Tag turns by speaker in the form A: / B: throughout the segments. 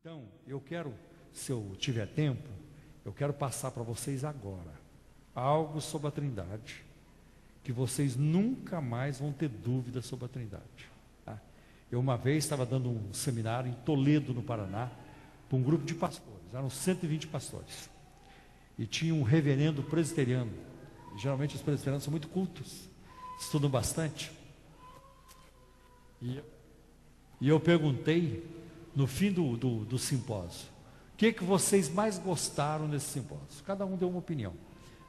A: Então, eu quero, se eu tiver tempo, eu quero passar para vocês agora algo sobre a Trindade, que vocês nunca mais vão ter dúvida sobre a Trindade. Tá? Eu uma vez estava dando um seminário em Toledo, no Paraná, para um grupo de pastores, eram 120 pastores, e tinha um reverendo presbiteriano. Geralmente os presbiterianos são muito cultos, estudam bastante, e eu perguntei, no fim do simpósio, o que vocês mais gostaram nesse simpósio? Cada um deu uma opinião,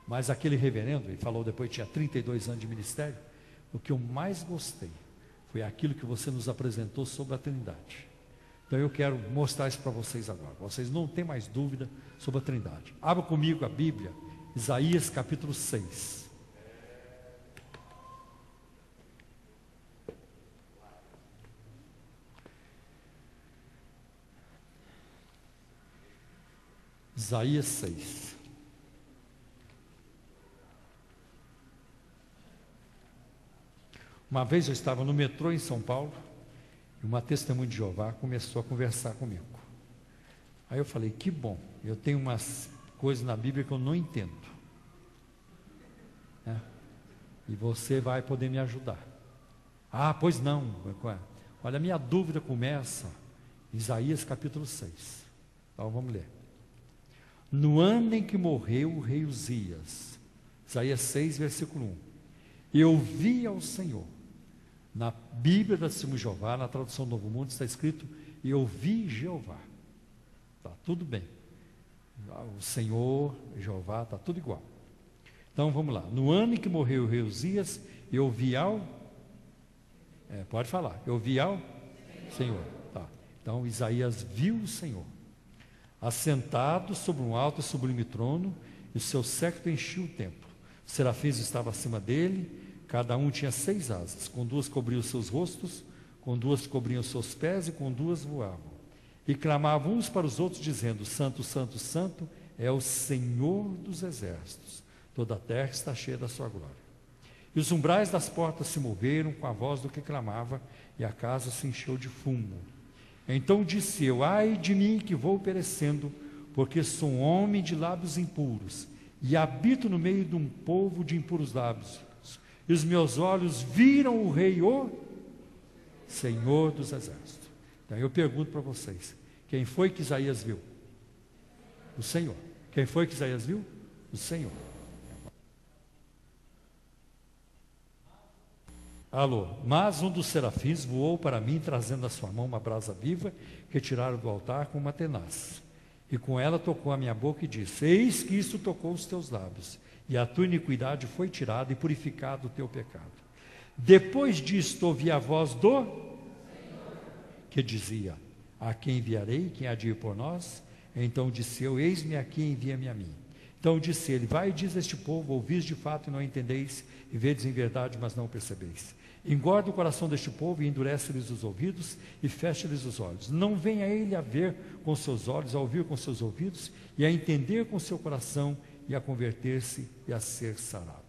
A: mas aquele reverendo, ele falou depois que tinha 32 anos de ministério, o que eu mais gostei foi aquilo que você nos apresentou sobre a Trindade. Então eu quero mostrar isso para vocês agora, vocês não têm mais dúvida sobre a Trindade. Abra comigo a Bíblia, Isaías capítulo 6. Isaías 6. Uma vez eu estava no metrô em São Paulo, e uma testemunha de Jeová começou a conversar comigo. Aí eu falei, que bom, eu tenho umas coisas na Bíblia que eu não entendo, né? E você vai poder me ajudar. Ah, pois não. Olha, a minha dúvida começa em Isaías capítulo 6. Então vamos ler. No ano em que morreu o rei Uzias, Isaías 6, versículo 1, eu vi ao Senhor. Na Bíblia da Testemunha de Jeová, na tradução do Novo Mundo, está escrito, eu vi Jeová. Está tudo bem. O Senhor, Jeová, está tudo igual. Então vamos lá. No ano em que morreu o rei Uzias, eu vi ao... pode falar. Eu vi ao Senhor. Tá. Então Isaías viu o Senhor, assentado sobre um alto e sublime trono, e o seu séquito enchia o templo. Os serafins estavam acima dele, cada um tinha 6 asas, com 2 cobriam os seus rostos, com 2 cobriam os seus pés, e com 2 voavam. E clamavam uns para os outros, dizendo, Santo, Santo, Santo, é o Senhor dos exércitos, toda a terra está cheia da sua glória. E os umbrais das portas se moveram com a voz do que clamava, e a casa se encheu de fumo. Então disse eu, ai de mim que vou perecendo, porque sou um homem de lábios impuros, e habito no meio de um povo de impuros lábios. E os meus olhos viram o Rei, o Senhor dos exércitos. Então eu pergunto para vocês, quem foi que Isaías viu? O Senhor. Quem foi que Isaías viu? O Senhor. Alô, mas um dos serafins voou para mim, trazendo na sua mão uma brasa viva, que tiraram do altar com uma tenaz. E com ela tocou a minha boca e disse, eis que isto tocou os teus lábios, e a tua iniquidade foi tirada e purificado o teu pecado. Depois disto ouvi a voz do Senhor, que dizia, a quem enviarei, quem há de ir por nós? Então disse eu, eis-me aqui, envia-me a mim. Então disse ele, vai e diz a este povo, ouvis de fato e não entendeis, e vedes em verdade, mas não percebeis. Engorda o coração deste povo e endurece-lhes os ouvidos e fecha-lhes os olhos. Não venha ele a ver com seus olhos, a ouvir com seus ouvidos e a entender com seu coração e a converter-se e a ser sarado.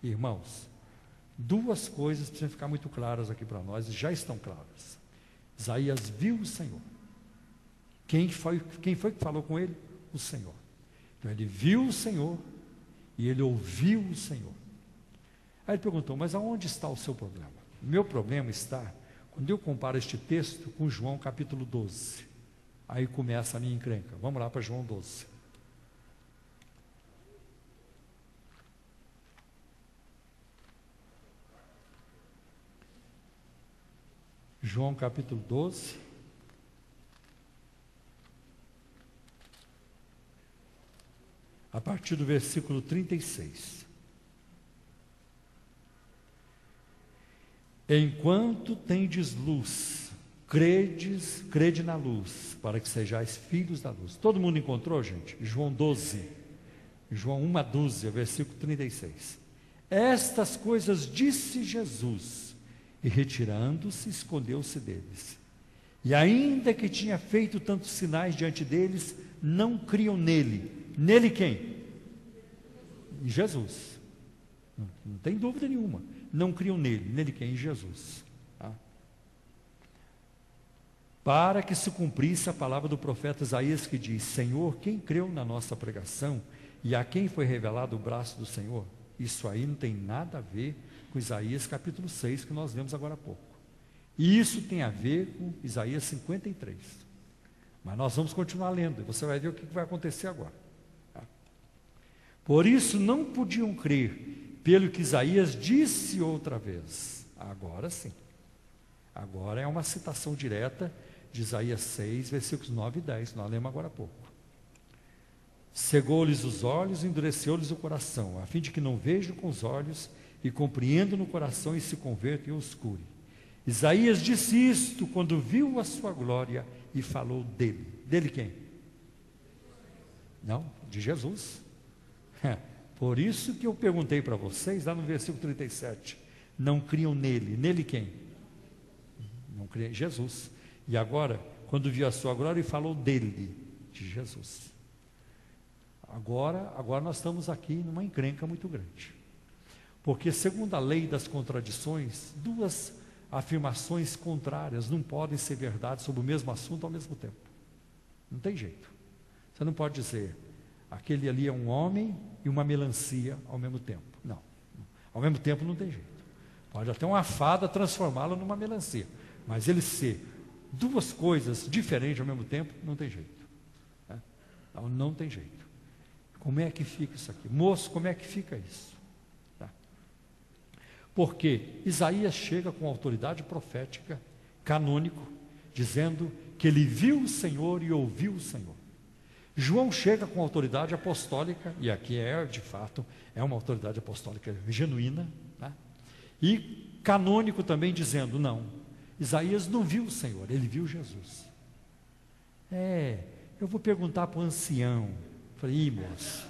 A: Irmãos, 2 coisas precisam ficar muito claras aqui para nós, e já estão claras. Isaías viu o Senhor. Quem foi que falou com ele? O Senhor. Então ele viu o Senhor e ele ouviu o Senhor. Aí ele perguntou, mas aonde está o seu problema? O meu problema está, quando eu comparo este texto com João capítulo 12. Aí começa a minha encrenca. Vamos lá para João 12. João capítulo 12. A partir do versículo 36. Enquanto tendes luz, crede na luz, para que sejais filhos da luz. Todo mundo encontrou, gente? João 12, João 1:12, versículo 36. Estas coisas disse Jesus, e retirando-se, escondeu-se deles. E ainda que tinha feito tantos sinais diante deles, não criam nele. Nele quem? Em Jesus. Não tem dúvida nenhuma. Não criam nele. Nele quem? Em Jesus. Tá? para que se cumprisse a palavra do profeta Isaías, que diz: Senhor, quem creu na nossa pregação e a quem foi revelado o braço do Senhor? Isso aí não tem nada a ver com Isaías capítulo 6, que nós lemos agora há pouco. E isso tem a ver com Isaías 53. Mas nós vamos continuar lendo, e você vai ver o que vai acontecer agora. Tá? Por isso não podiam crer, pelo que Isaías disse outra vez. Agora sim. Agora é uma citação direta de Isaías 6, versículos 9 e 10, nós lemos agora há pouco. Cegou-lhes os olhos e endureceu-lhes o coração, a fim de que não vejam com os olhos e compreendam no coração e se convertam e oscure. Isaías disse isto quando viu a sua glória e falou dele. Dele quem? Não, de Jesus. Por isso que eu perguntei para vocês, lá no versículo 37, não criam nele. Nele quem? Não criam em Jesus. E agora, quando viu a sua glória, ele falou dele, de Jesus. Agora nós estamos aqui numa encrenca muito grande. Porque, segundo a lei das contradições, duas afirmações contrárias não podem ser verdade sobre o mesmo assunto ao mesmo tempo. Não tem jeito. Você não pode dizer, aquele ali é um homem e uma melancia ao mesmo tempo. Não. Ao mesmo tempo não tem jeito. Pode até uma fada transformá-lo numa melancia. Mas ele ser duas coisas diferentes ao mesmo tempo, não tem jeito. Né? Não tem jeito. Como é que fica isso aqui? Moço, como é que fica isso? Tá? Porque Isaías chega com autoridade profética, canônico, dizendo que ele viu o Senhor e ouviu o Senhor. João chega com autoridade apostólica, e aqui de fato, é uma autoridade apostólica genuína, né? E canônico também dizendo, não, Isaías não viu o Senhor, ele viu Jesus. Eu vou perguntar para o ancião. Falei, moço,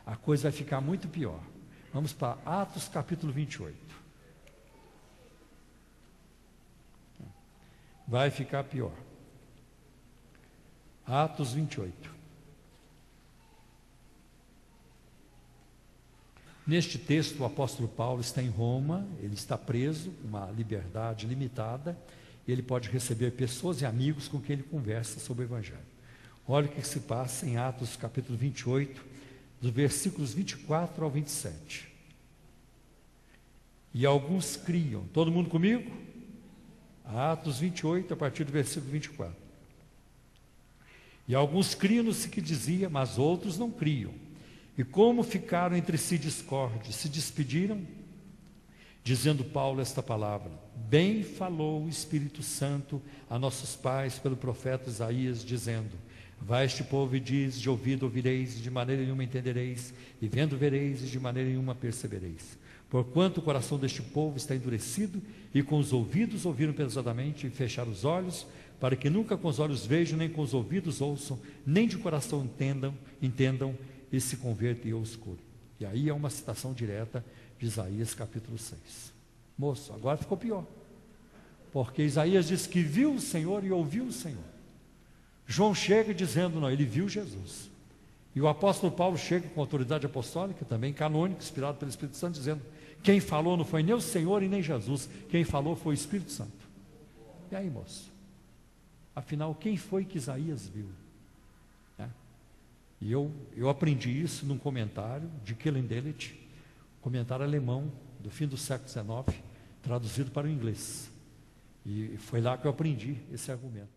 A: a coisa vai ficar muito pior. Vamos para Atos capítulo 28. Vai ficar pior. Atos 28. Neste texto, o apóstolo Paulo está em Roma, ele está preso, uma liberdade limitada, e ele pode receber pessoas e amigos com quem ele conversa sobre o Evangelho. Olha o que se passa em Atos capítulo 28, dos versículos 24 ao 27. E alguns criam. Todo mundo comigo? Atos 28, a partir do versículo 24. E alguns criam no que dizia, mas outros não criam. E como ficaram entre si discordes, se despediram, dizendo Paulo esta palavra: bem falou o Espírito Santo a nossos pais pelo profeta Isaías, dizendo: vai este povo e diz, de ouvido ouvireis, e de maneira nenhuma entendereis, e vendo vereis, e de maneira nenhuma percebereis. Porquanto o coração deste povo está endurecido, e com os ouvidos ouviram pesadamente, e fecharam os olhos, para que nunca com os olhos vejam, nem com os ouvidos ouçam, nem de coração entendam, e se convertam e oscurem. E aí é uma citação direta de Isaías capítulo 6. Moço, agora ficou pior. Porque Isaías diz que viu o Senhor e ouviu o Senhor. João chega dizendo, não, ele viu Jesus. E o apóstolo Paulo chega com autoridade apostólica, também canônica, inspirado pelo Espírito Santo, dizendo, quem falou não foi nem o Senhor e nem Jesus, quem falou foi o Espírito Santo. E aí, moço? Afinal, quem foi que Isaías viu? E eu aprendi isso num comentário de Kelendelet, comentário alemão do fim do século XIX, traduzido para o inglês. E foi lá que eu aprendi esse argumento.